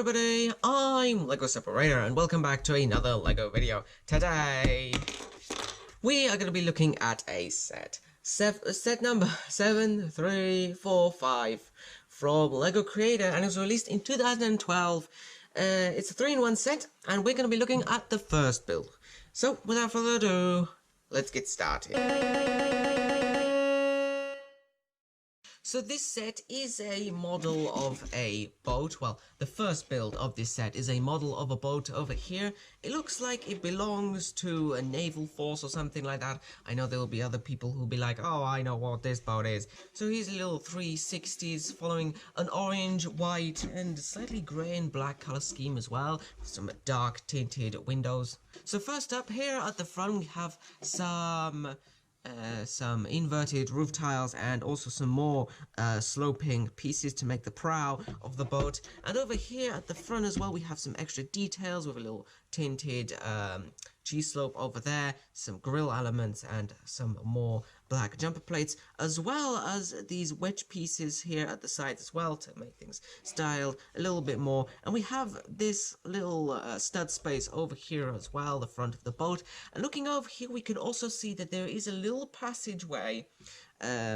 everybody, I'm LEGO Separator and welcome back to another LEGO video. Today, we are going to be looking at a set number 7345 from LEGO Creator, and it was released in 2012. It's a 3-in-1 set, and we're going to be looking at the first build. So, without further ado, let's get started. So this set is a model of a boat. Well, the first build of this set is a model of a boat over here. It looks like it belongs to a naval force or something like that. I know there will be other people who'll be like, oh, I know what this boat is. So here's a little 360s following an orange, white, and slightly grey and black color scheme as well, with some dark tinted windows. So first up here at the front we have some inverted roof tiles and also some more sloping pieces to make the prow of the boat. And over here at the front as well we have some extra details with a little tinted G-slope over there, some grill elements and some more black jumper plates, as well as these wedge pieces here at the side as well to make things styled a little bit more. And we have this little stud space over here as well, the front of the boat. And looking over here we can also see that there is a little passageway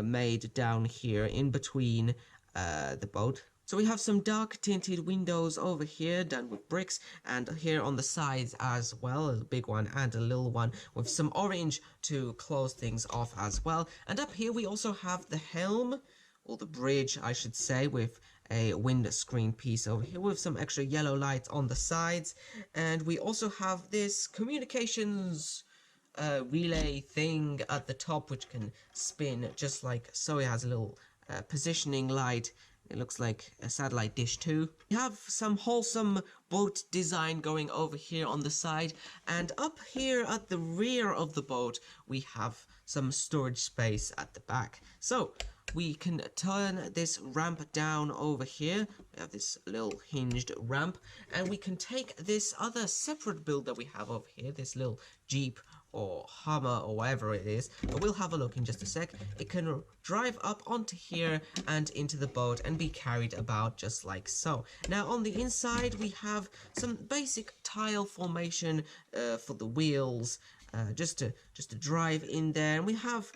made down here in between the boat. So we have some dark tinted windows over here done with bricks, and here on the sides as well, a big one and a little one with some orange to close things off as well. And up here we also have the helm, or the bridge I should say, with a windscreen piece over here with some extra yellow lights on the sides. And we also have this communications relay thing at the top which can spin just like so. It has a little positioning light. It looks like a satellite dish too. We have some wholesome boat design going over here on the side, and up here at the rear of the boat we have some storage space at the back. So we can turn this ramp down over here. We have this little hinged ramp, and we can take this other separate build that we have over here, this little Jeep or Hummer or whatever it is, but we'll have a look in just a sec. It can drive up onto here and into the boat and be carried about just like so. Now on the inside we have some basic tile formation for the wheels, just to drive in there, and we have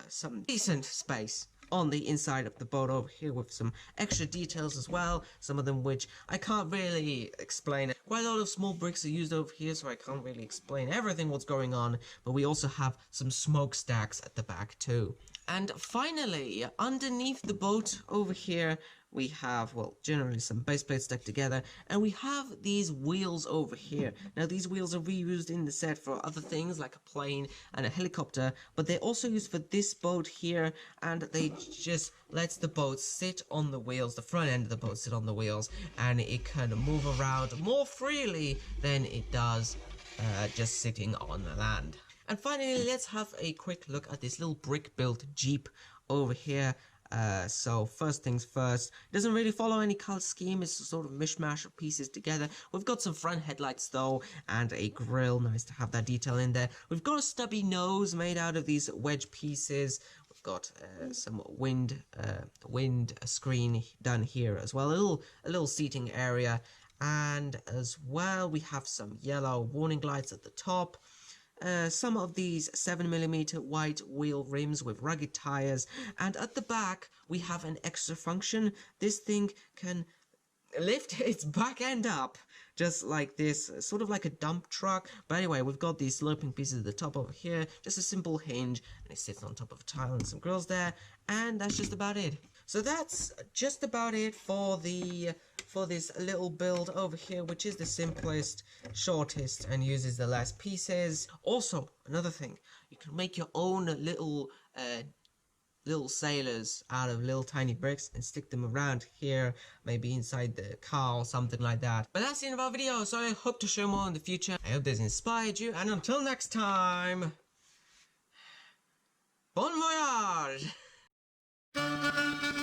some decent space on the inside of the boat over here with some extra details as well, some of them which I can't really explain. Quite a lot of small bricks are used over here, so I can't really explain everything what's going on, but we also have some smokestacks at the back too. And finally, underneath the boat over here we have, well, generally some base plates stuck together, and we have these wheels over here. Now these wheels are reused in the set for other things like a plane and a helicopter, but they're also used for this boat here, and they just lets the boat sit on the wheels, the front end of the boat sit on the wheels, and it can move around more freely than it does just sitting on the land. And finally, let's have a quick look at this little brick-built Jeep over here. So first things first, it doesn't really follow any color scheme, it's a sort of mishmash of pieces together. We've got some front headlights though, and a grille, nice to have that detail in there. We've got a stubby nose made out of these wedge pieces. We've got some wind screen done here as well, a little seating area, and as well we have some yellow warning lights at the top. Some of these 7mm white wheel rims with rugged tires, and at the back we have an extra function. This thing can lift its back end up just like this, sort of like a dump truck. But anyway, we've got these sloping pieces at the top over here, just a simple hinge, and it sits on top of a tile and some grills there, and that's just about it. So that's just about it for this little build over here, which is the simplest, shortest, and uses the less pieces. Also, another thing, you can make your own little sailors out of little tiny bricks and stick them around here, maybe inside the car or something like that. But that's the end of our video, so I hope to show more in the future. I hope this inspired you, and until next time, bon voyage!